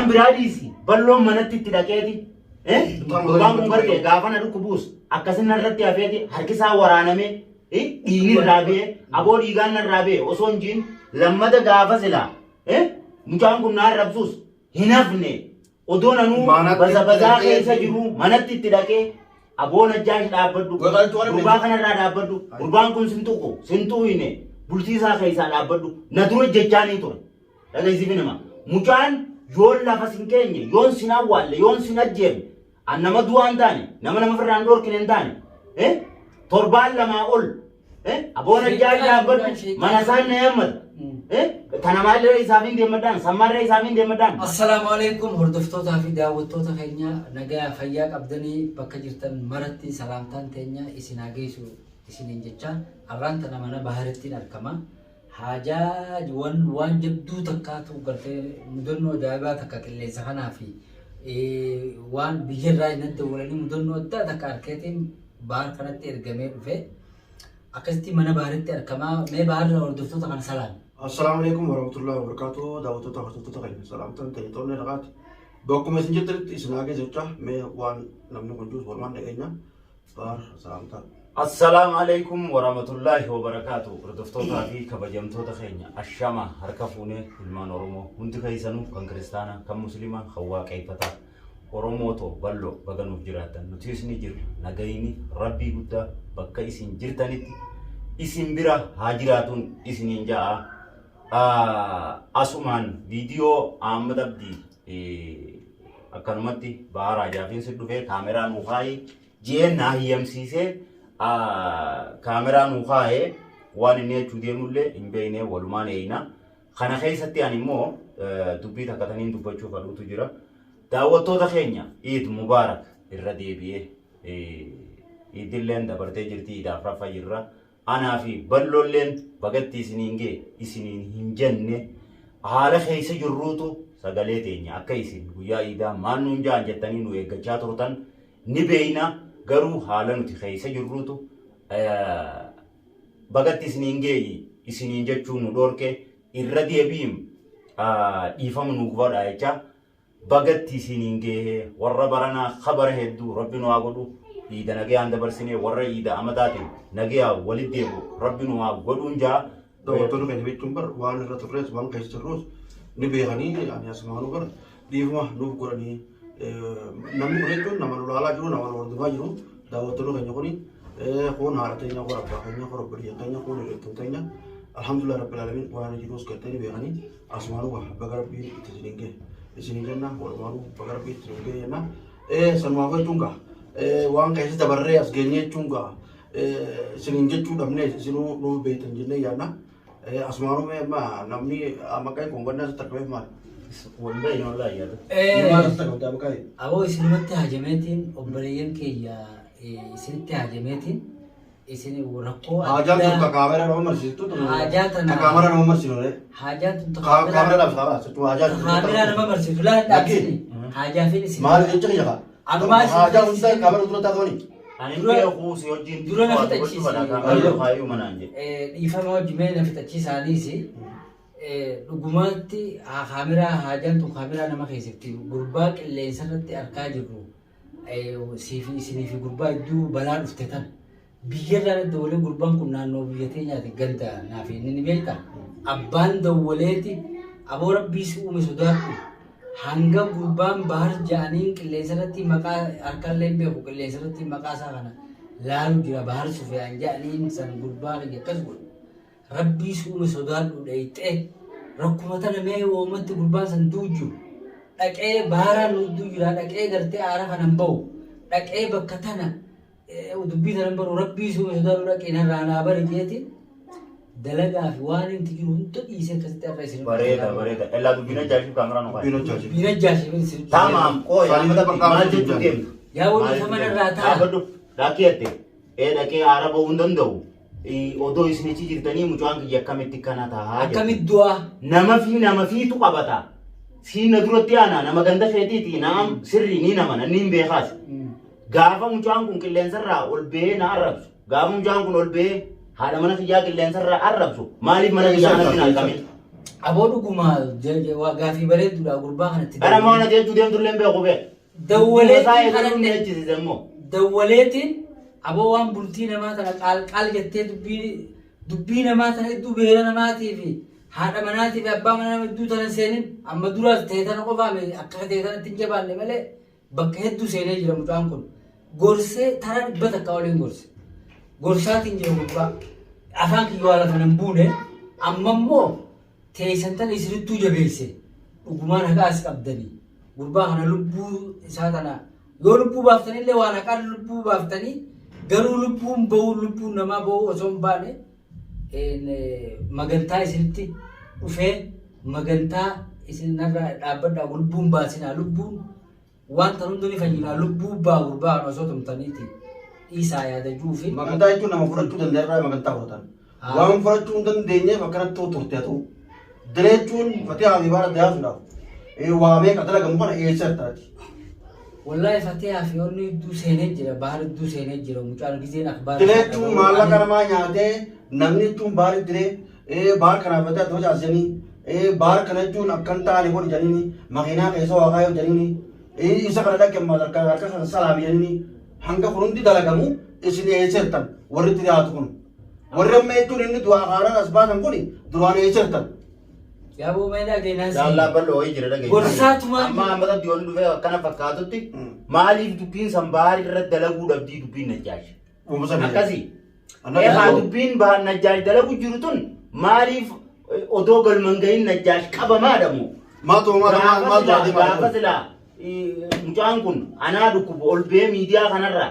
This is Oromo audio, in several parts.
براديسي بلو منتي تلاقيتي gurbaan kun gartee gaafa na dhukkubuus akkasin narratti hafeeti harkisaa waraaname dhiigni irraa ba'e aboo dhiigaan narraa ba'e osoo hin jiin lammata gaafa silaa mucaan kun naan rabsuus hin hafne odoo nanuu bazabazaa keessa jiru manatti itti dhaqee aboo najjaash dhaabbadhu gurbaa kanarraa dhaabbadhu gurbaan kun sintuu hine bultiisaa keessaa dhaabbadhu na dura jechaanii ture dhagaysiifi nama mucaan yoon lafa sin keenye yoon sin awwaalle yoon sin ajjeefne annama du'aan taane nama firraan dhorkine hin taane torbaan lamaa ol aboon ajjaash dhaabbadhu mana isaan na yammata tanamaalee isaafin deemadhaan sammaarree isaafin deemadhaan. Assalaamu alaikum hordoftootaa fi daawwattoota keenya nagaa fayyaa qabdanii bakka jirtan maratti salaamtaan teenya isin haa geessu isiniin jecha har'aan tana mana baharittiin argama. Haajaa waan jabduu takkaatu gartee mudannoo ajaa'ibaa takka qilleensa kanaa fi waan biyyarraa hin adda walanii mudannoo addaa takka harkeetiin bahar kanatti ergamee dhufe akkasitti mana baharitti argamaa mee baharra hordoftoota kana salaam. السلام عليكم ورحمة الله وبركاته دعوة تخرج سلام تنتظرون لغات بكم مسنجر تريد إسناعي زوجة مي وان نمنو كنجوز والمان لقينا بار سلام تان السلام عليكم ورحمة الله وبركاته ردفتوتا في كبجمتوتا خينيا الشامة هركفوني المان أرومو هنتي كيسانو كان كريستانا كم مسلما خوا كيفتا أرومو تو بلو بغنو جراتا نتيسني جر نغيني ربي قد بكا إسن جرتانيتي إسن برا هاجراتون إسن ينجاء asumaan viidiyoo Ahmad Abdii akkanumatti bahar ajaafiin si dhufee kaameraa nuu kaa'ee jeen naa hiyyamsiisee kaameraa nuu kaa'ee waan inni jechuu deemullee hin beeknee walumaan eeyina. Kana keessatti ani immoo dubbii takkataniin dubbachuu fadhuutu jira. Daawwattoota keenya Eid Mubaarak irra deebi'ee Eidilleen dabartee jirti Iidaaf rafa jirra. Anaa fi balloolleen bagatti isiniin gee isiniin hin jenne haala keessa jirruutu sagalee teenya akka isin guyyaa Iidaa maal nuun ja'an jettanii nu eeggachaa turtan ni beeyna garuu haala nuti keessa jirruutu bagatti isiniin gee isiniin jechuu nu dhorke irra deebiin dhiifama nu gubadha jecha bagatti isiniin gee warra baranaa khabara hedduu rabbi nu haa godhu. إذا نجي عند برسيني ورا إذا أمداتي نجي ولد ديبو ربنا وقولون جا دكتور كان يبي تنبر وان الرتفرس وان كيس الروس نبي غني يعني اسمعوا بر ديفما نوف قرني نمو ريتون نمو لالا جرو نمو وردوا جرو دكتور كان يقولي خون هارتين يقول ربنا كان يقول بريء كان يقول ريتون تانية الحمد لله رب العالمين وان جروس كتير بيغني اسمعوا بقرب بي تسنينجه تسنينجنا ورمانو بقرب بي تسنينجه نا سنوافه تونغا waan keessa dabarree as geenyee jechuun gaa isiniin jechuu dhabnee isinuu nu beektan jennee yaadna asumaanuu namni maqaa kun gannaa isa takkameef maal wanda inni wallaa yaada maal isa takkamte maqaa aboo isinumatti hajameetiin obboleeyyan kiyya isinitti hajameetiin isin rakkoo hajaan tun kaamera nama marsiistu kaamera nama marsiisu hajaan tun kaamera labsaa situ hajaan kaamera nama marsiisu laa dhaabsini hajaafin isin maal jecha kiyya kaa hajaa hundaa kaamera dura taatoni ani biyya kuusi wajjin dura na fixachiisi kaayyuu manaan jedhe dhiifama wajjimee na fixachiisaaniisi dhugumaatti kaameraa hajaan tun kaameraa nama keessatti gurbaa qilleensa irratti argaa jirru isinii fi gurbaa iddoo balaa dhufte tan biyyarraa dawwalee gurbaan kun naannoo biyya teenyaati ganda naaf inni ni beekta abbaan dawwaleeti aboo rabbiis uume sodaadhu hanga gurbaan bahar ja'aniin qilleensa irratti maqaa harkallee beeku qilleensa irratti maqaa isaa kana laalu jira bahar sufiyaan ja'aniin san gurbaa kiyya akkas godhu rabbiis uume sodaadhu dheeyxee rakkuma tana mee woomatti gurbaan san duuju dhaqee baharaan nudduu jira dhaqee gartee aara kanan bahu dhaqee bakka tana dubbii tanan baru rabbiis uume sodaadhu dhaqee narraa naa bari jeetiin dalagaa fi waan inti jiru hunda dhiisee akkasitti arra isin bareeda ellaa dubbina jaashif kaameraa nuqaa bina jaashif isin tamaam qoo maal jechuu deemtu yaa wani sama narraa ta'a dhaabadhu dhaqee atte dhaqee aara bahuu hin danda'u odoo isinichi jirtanii mucaan kiyya akkamitti kana tahaa akkamitti du'a nama fiitu qabata siin na duratti aanaa nama ganda feetiiti naam sirrii ni nama nanni hin beekaas gaafa mucaan kun qilleensarraa ol ba'ee na arrabsu gaafa mucaan kun ol ba'ee haadha mana kiyyaa qilleensarraa arrabsu maaliif mana kiyyaa natti hin halkame Aboo dhugumaa gaafii bareedduudha gurbaa kanatti. Gara maana jechuun deemtullee beeku bee. Dawwaleetiin aboo waan bultii namaa tana qaal jettee dubbii namaa tana hedduu beela namaatii fi haadha manaatii fi abbaa manaa hedduu tana seenin amma duraas ta'e tana qofaame akka ta'e tanatti hin jabaanne malee bakka hedduu seenee jira mucaan kun. Gorsee taraa dhibbata akka waliin gorse. Gorsaatiin jira gurbaa. Afaan kiyyoo haala kana hin buune amma immoo teessan tana isinittuu jabeesse. Dhugumaan haqaa as qabdanii. Gurbaa kana lubbuu isaa tana yoo lubbuu baaftanii waan haqaan lubbuu baaftanii garuu lubbuun bahuu lubbuun namaa bahuu osoo hin baane magantaa isinitti dhufee magantaa isinirra dhaabbadhaa lubbuun baasinaa lubbuun wanta hunduu ni fayyinaa lubbuu baa gurbaa kana osoo tumtaniiti dhiisaa yaadachuu fi magantaa jechuun nama fudhachuu danda'eerraa magantaa fudhatan waan fudhachuu hin dandeenyeef akkanatti turte haa ta'u direechuun fatee habiibaa adda yaasuudhaaf waamee qatala gamu kana eessa irtaati. Wallahi fatee hafiyoonni hedduu seenee jira bahar hedduu seenee jira mucaan giseen akbaar. Direechuun maallaqa namaa nyaatee namni jechuun baari diree baar kanaaf fatee adda wacaasanii baar kana jechuun akkan taane godhi jedhanii makiinaa keessa waaqaa yoo jedhanii isa kana dhaqee harka sana salaami jedhanii hanga kunuunti dalagamu isin eessa irtan warri dhiyaatu kun warri amma jechuun inni du'aa haaraan as baasan kun duraan eessa irtan. Yaaboo meedaa geenaas. Daallaa bal'oo wayii jira dhageenya. Gorsaatumaan. Amma hammata diyoon dhufee akkana fakkaatutti maaliif dubbiin sanbaar irratti dalaguu dhabdii dubbiin najjaashi. Akkasii. Haa dubbiin najjaashi dalaguu jiru tun maaliif odoo galman gahin najjaashi qabamaadhamu. Gaafa silaa mucaan kun anaa dhukkubu ol bee miidiyaa kanarraa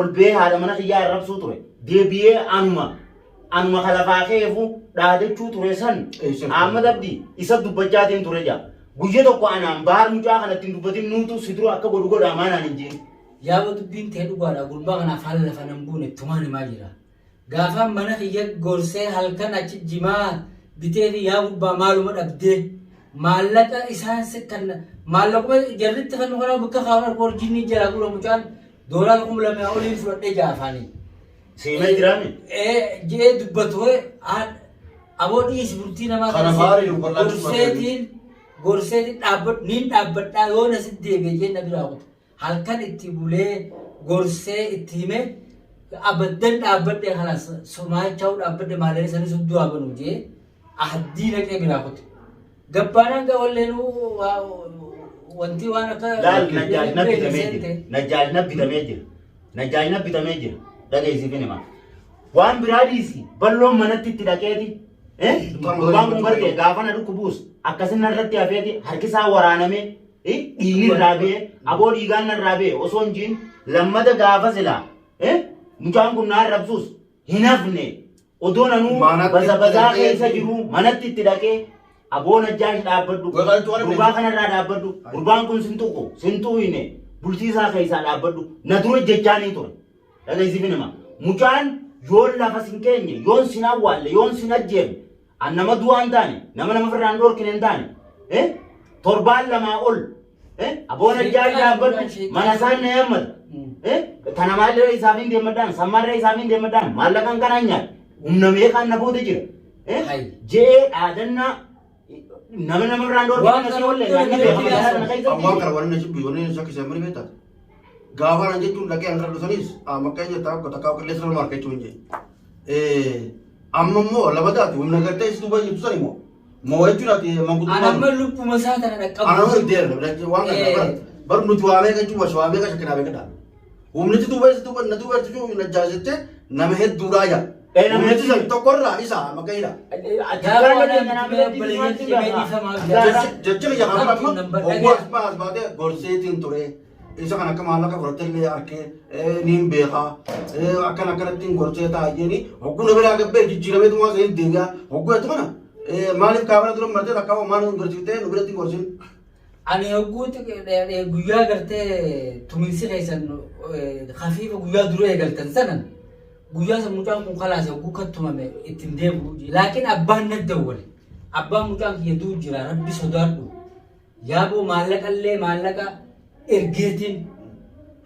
ol bee haadha mana xiyyaa arrabsuu ture deebi'ee anuma kalafaa keefu dhaadachuu ture san amma dabdi isa dubbachaatiin ture jaa guyya tokko anaan bahar mucaa kanatti hin dubbatin nuutu si dura akka godhu godhaa maanaan hin jiin. Yaaba dubbiin ta'e dhugaadha gurbaa kanaaf haala lafa nan buune tumaan himaa jira. Gaafa mana kiyya gorsee halkan achi jimaa bitee fi yaa gubbaa maaluma dhabdee maallaqa isaan kan maallaquma jarritti kan kana bakka kaawwan warjinni jala gura mucaan doolaa 2,000 oliin fudhadhee jaafaanii. Seenaa jiraame. Jee dubbatu aboo dhiisi bultii namaa kana gorseetiin dhaabbadhu niin dhaabbadhaa yoo na sitti deebi'ee jee na biraa kutu halkan itti bulee gorsee itti hime abaddan dhaabbadhee kanas somaacha'uu dhaabbadhee maallaqa isaanii sudduu habanu jee ahaddii naqee biraa kutu gabbaanaan gawalleen wanti waan akka najjaajna bitamee jira. Dhageessiif hima. Waan biraa dhiisi balloon manatti itti dhaqeeti. Gurbaan kun gartee gaafa na dhukkubuus akkasina irratti hafeeti harki isaa waraanamee dhiigni irraa ba'ee aboo dhiigaan irraa ba'ee osoo hin jiin lammata gaafa silaa mucaan kun na arrabsuus hin hafne odoo nanuu bazabazaa keessa jiru manatti itti dhaqee aboo najjaashi dhaabbadhu gurbaa kanarraa dhaabbadhu gurbaan kun sintuu hine bultii isaa keessaa dhaabbadhu na dura jechaanii ture. Dhageessiif hima. Mucaan yoon lafa sin keenye yoon sin awwaalle yoon sin ajjeefne an nama du'aa hin taane nama firraan dhoorkine hin taane torbaan lamaa ol aboon ajjaashi dhaabbadhu mana isaan na yammata kana maalirra isaaf hin deemmadhaan sammaarra isaaf hin deemmadhaan maallaqaan kanaan nyaadhe humna meeqaan na booda jira jee dhaadannaa nama firraan dhoorkine na si oolle awwaan kana waan na shibbi yoon inni shakkisa mani beektaa gaafa nan jechuun dhaqee hanga dhusanis makkeenya takkaa qilleessa nama harka jechuun jee amma immoo labataati humna gartee isituu baay'ee tusan immoo moo jechuudhaati manguddummaa anamma lubbuma isaa tana dhaqqabu anamma iddeera waan kana bar nuti waamee kan cuba waamee kan shakkinaa beekadha humnichi duuba isituu na duuba isituu na jaajette nama hedduudhaa jaa humnichi san tokkorraa isa makkeenya jecha jaqaa as baatee gorseetiin ture isa kan akka maallaqa fudhattellee harkee niin beekaa akkanattiin gorsee taa'anii hogguu na biraa gabbee jijjiirameetu waan sa'in deebi'aa hogguu jettu kana maaliif kaabala dura martee akka maal hin gorsiftee nu biratti gorsin. Ani hogguutti guyyaa gartee tuminsi keessan hafiifa guyyaa dura eegaltan sanan guyyaa san mucaan kun kalaase hogguu kan tumame ittiin deebi'u laakiin abbaan na dawwale abbaan mucaan kiyya duu jira rabbi sodaadhu yaaboo maallaqallee maallaqa ergeetiin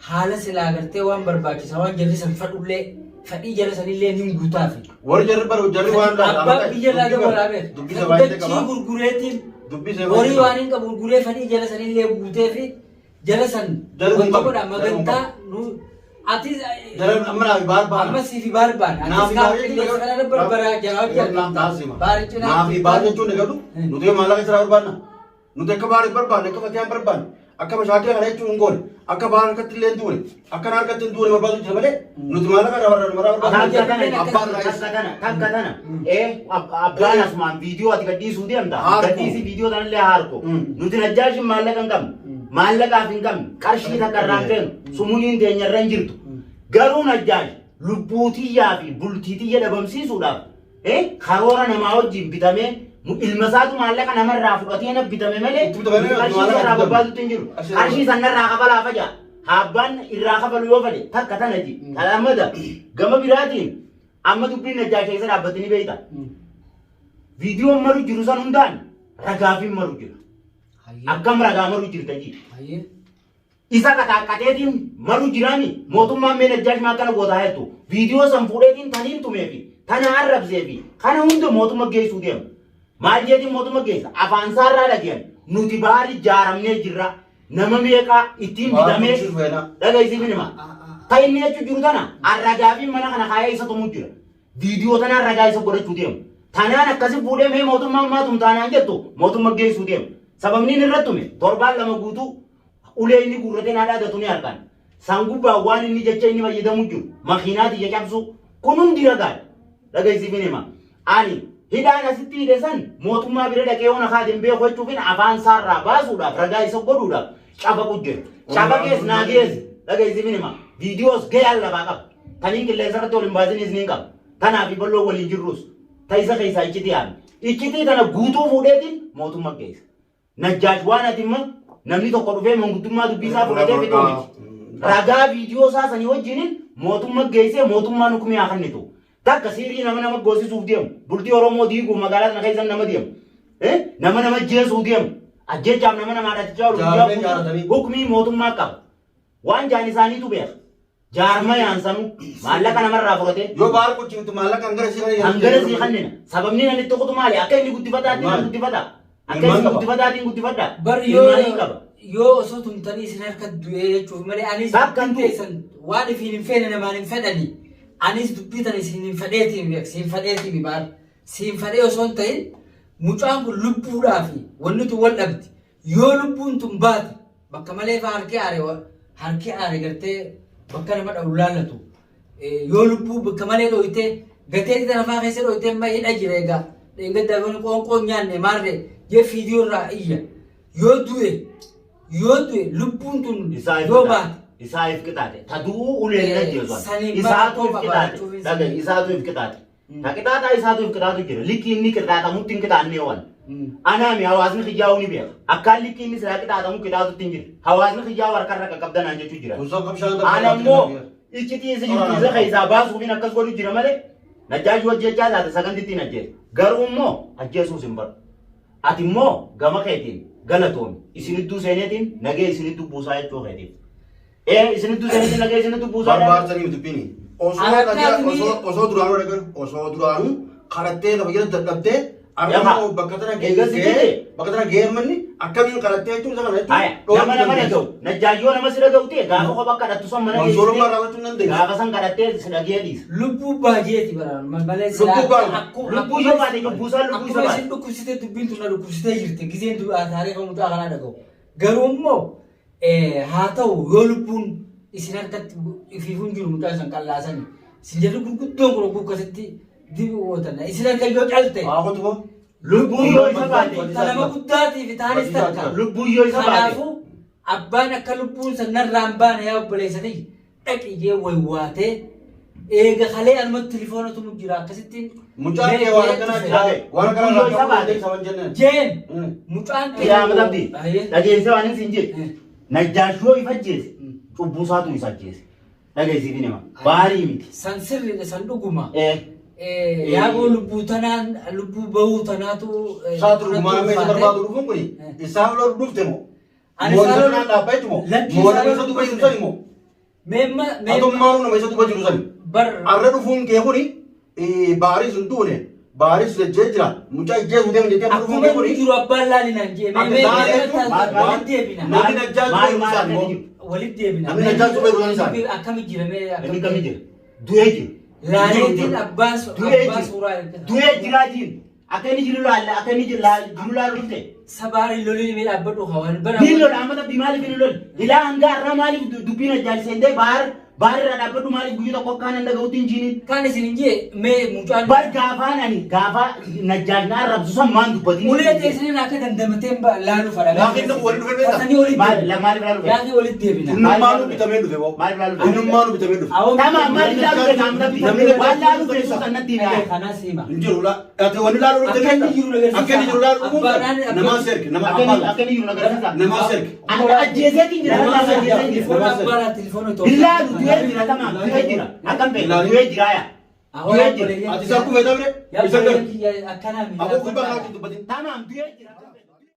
haala silaa gartee waan barbaachisa waan jarri san fadhullee fadhii jala sanillee ni guutaafi. Warri jarri baru jarri waan Abbaan biyya laata waraabee. dubbisa baay'ee qaba. Dachii gurgureetiin Dubbisa horii waan hin qabu gurguree fadhii jala sanillee guutee fi jala san wanta godha magantaa nu ati Jarri amma naa fi baar baana. amma siifi barbaan Naa fi ati baar qilleensa kana barbara jawaab jalqabna baarichi Naa fi baar jechuun ni galu. Nuti maallaqa isaa barbaanna. Nuti akka baarii barbaanne akka fatiyaan barbaanne akka mashaakila kana jechuun hin goone akka baar harkatti illee hin duune akka na harkatti hin duune barbaadu jira malee nuti maallaqa irraa barbaanne. Takka tana abbaan asumaan viidiyoo ati gadhiisuu deemta. Gadhiisi viidiyoo tanallee harko. Nuti najjaashin maallaqa hin qabne. Maallaqaaf hin qabne. Qarshii takka irraa hin feenu. Sumuuniin teenya irra hin jirtu. Garuu najjaash lubbuu tiyyaa fi bultii tiyya dhabamsiisuudhaaf karoora namaa wajjin bitamee ilma isaatu maallaqa namarraa fudhatee na bitame malee qarshii irraa barbaatutti hin jiru. Qarshii sanarraa kabalaa faja. Abbaan irraa kabalu yoo fedhe takka tana ji. Talammada gama biraatiin amma dubbiin najjaash keessa dhaabbatanii beekta. Viidiyoon maru jiru san hundaan ragaafiin maru jira. Akkam ragaa maru jirta ji. Isa kataakkateetiin maru jiraami mootummaan mee najjaash maa kana gootaa jettu. Viidiyoo san fuudheetiin taniin tumeefi tana arrabseefi kana hunda mootummaa geessuu deema. Maal jedhi mootummaa geessa afaan isaarraa dhageen nuti baari ijaaramnee jirra nama meeqaa ittiin bitamee dhagaisiif hima. Ta inni jechuun jiru tana arragaafiin mana kana kaayee isa tumuu jira. Viidiyoo tana arragaa isa godhachuu deema. Tanaan akkasi fuudhee mee mootummaan maatum taanaan jettu mootummaa geessuu deema. Sababni inni irratti tume torbaan lama guutuu ulee inni gurratee naa dhaadatu ni argan. Sangubbaa waan inni jecha inni fayyadamu jiru makiinaati ija cabsu kun hundi ragaadha. Dhagaisiif hima. Ani hidhaan asitti hidhe san mootummaa bira dhaqee ona kaadin beeku jechuufin afaan isaarraa baasuudhaaf ragaa isa godhuudhaaf cafaqu jira. Cafaqees naa geessi dhagaisiif hima. Viidiyoos gahee lafaa qaba. Taniin qilleensa irratti waliin baasinis ni qaba. Tanaa fi balloo waliin jirrus. Taisa keessaa iccitii yaadne. Iccitii tana guutuu fuudheetiin mootummaa geessa. Najjaash waan ati immoo namni tokko dhufee manguddummaa dubbisaa fudhatee fiduu miti. Ragaa viidiyoo isaa sanii wajjiniin mootummaa geessee mootummaan hukumee haa kennitu. Takka siirii nama goosisuuf deemu. Bultii Oromoo diiguuf magaalaa kana keessa nama deemu. Nama jeesuu deemu. Ajjeechaaf nama dhatichaa ol hukumii mootummaa qaba. Waan jaan isaaniitu beeka. Jaarma yaansanuu maallaqa namarraa fudhatee. Yoo baar kuchiftu maallaqa hangara sii kannina. Sababni namni tokkotu maali? Akka inni guddifataatti nama guddifata. Akka inni guddifataatiin guddifadha. Bari yoo osoo tumtanii isin harka du'ee jechuuf malee anis teessan waan ifiin hin feene namaan hin fedhani. Anis dubbitan isin hin fedheetiin baar. Siin fedhee osoo hin ta'in mucaan kun lubbuudhaafi wanni tun wal dhabdi. Yoo lubbuun tun baate bakka malee faa harki aare gartee bakka nama dha'u laallatu. Yoo lubbuu bakka malee dhoyitee gateetti tanafaa keessa dhoyitee malee hidha jira egaa. Dheengada qoonqoon nyaanne maarree jee viidiyoo irraa iyya. Yoo du'e lubbuun tun yoo baate. Isaaf qixaate. Taduu uleen najjeesuun. Isaatuuf qixaate. Dhagaa isaatuuf qixaate. Ta qixaataa isaatuuf qixaatu jira. Likki inni qixaatamutti hin qixaannee waan. Anaami hawaasni xiyyaa'uu ni beeka. Akkaan likki inni silaa qixaatamu qixaatutti hin jiru. Hawaasni xiyyaa'u harkarra qaqqabdanaan jechuu jira. Ana immoo iccitii isa jirtu isa keessaa baasuufin akkas godhu jira malee. Najjaashi hojjechaa taate sagantittiin ajjeese. Garuu immoo ajjeesuus hin baru. Ati immoo gama keetiin galatoomi. Isinidduu seeneetiin nagee isinidduu buusaa jechuu keetiif. Isinidduu seeneetiin nagee isinidduu buusaa. Barbaarsanii dubbini. Osoo duraanuu dhagahu osoo duraanuu karattee lafa jala dadhabdee argamu bakka tana geemmanni akkamiin karattee jechuun isa kana jechuudha. Nama dhagahu. Najjaayyoo nama si dhagahu ta'e gaafa kophaa kadhattu son mana keessatti. Mansoorummaa raawwachuu nan deema. Gaafa san kadhattee si dhagee dhiisa. Lubbuu baay'eeti baraan malee lubbuu yoo baate lubbuusaan lubbuu isa baate. Akkuma isin dhukkubsitee dubbiin tun na dhukkubsitee jirti giseen taarifa mucaa kanaa dhagahu. Garuu immoo haa ta'u yoo lubbuun isin harkatti ifiifuun jiru mucaa isan qallaasani. Isin jedhu gurguddoon kun gukkasitti dibi ootan. Isin harka yoo calte. Lubbuun yoo isa baate. Nama guddaatiif taanis takka. Lubbuun yoo isa baate. Kanaafuu abbaan akka lubbuun sanarraan baane yaa obboleessanii dhaqiyee waywaatee eega kalee almatti telefoonatu nu jira akkasittiin. Mucaan kee waan akkanaa jiraate. Waan akkanaa isa baate. Jeen mucaan kee. Yaa madabdi. Dhageessee waan hin jedhe. Najjaashoo ifa ajjeese. Cubbuusaatu isa ajjeese. Dhageessiif nama. Baarii miti. San sirriidha san dhuguma. Yaaboo lubbuu tanaan lubbuu bahuu tanaatu. Saatu dhugumaa meeshaa barbaadu dhufuun kuni isaan lolu dhufte moo? Mo'isaan dhaabbachu moo? Mo'isaan isa dubbatu ibsan moo? Atummaanuu nama isa duba jiru sani. Arra dhufuun kee kuni baarii sun tuune baarii sun jechee jira. Mucaa ijjee sun deemu jettee dhufuun kee kuni. Akkuma jiru abbaan laalinaan jee. Walitti deebina. Namni najjaa jiru isaan immoo. Walitti deebina. Namni najjaa jiru isaan. Akkami jiramee Inni kami jira? Du'ee jira. laaleetiin abbaa suuraa Du'ee jiraatiin. Akka inni jiru laalla akka inni jiru laalu dhufte. Sabaari lolii mee dhaabbadhu hawaan bara. Biilol amata bi maaliif inni lol? Ilaa hanga har'a maaliif dubbiin ajjaalsee baar irraa dhaabbadhu maaliif guyyaa tokko akkaan handa ga'uutti hin jiiniin? Kan isin hin jee mee mucaan. Bar gaafaan ani gaafa najjaajnaa arrabsu san maan dubbatiin. Ulee teessaniin akka dandamateen laaluu fadha. Laakiin nama waliin dhufee beektaa? Fasanii walitti Maaliif laalu beektaa? Yaaqii walitti deebina. Innummaanuu bitamee dhufe boo. Maaliif laalu beektaa? Innummaanuu bitamee dhufe. Tama maaliif laalu beektaa? Namni waan laalu beektu kan natti hima. Kanas hima. Hin jiru ati wanni laaluu dhufte Akka inni jiru nagarsiisa. Akka inni jiru laaluu dhufte namaa serki nama abbaa. Akka inni jiru nagarsiisa. Namaa serki. Ajjeeseetiin jira. Telefoona abbaadhaa telefoona tokko. Ilaalu du'ee jira tama du'ee jira. Akkam ta'e du'ee jira yaa. Ati isa kufe tabre isa gar. Akkanaa Aboo kun bakka ati dubbatin. Tamam du'ee jira.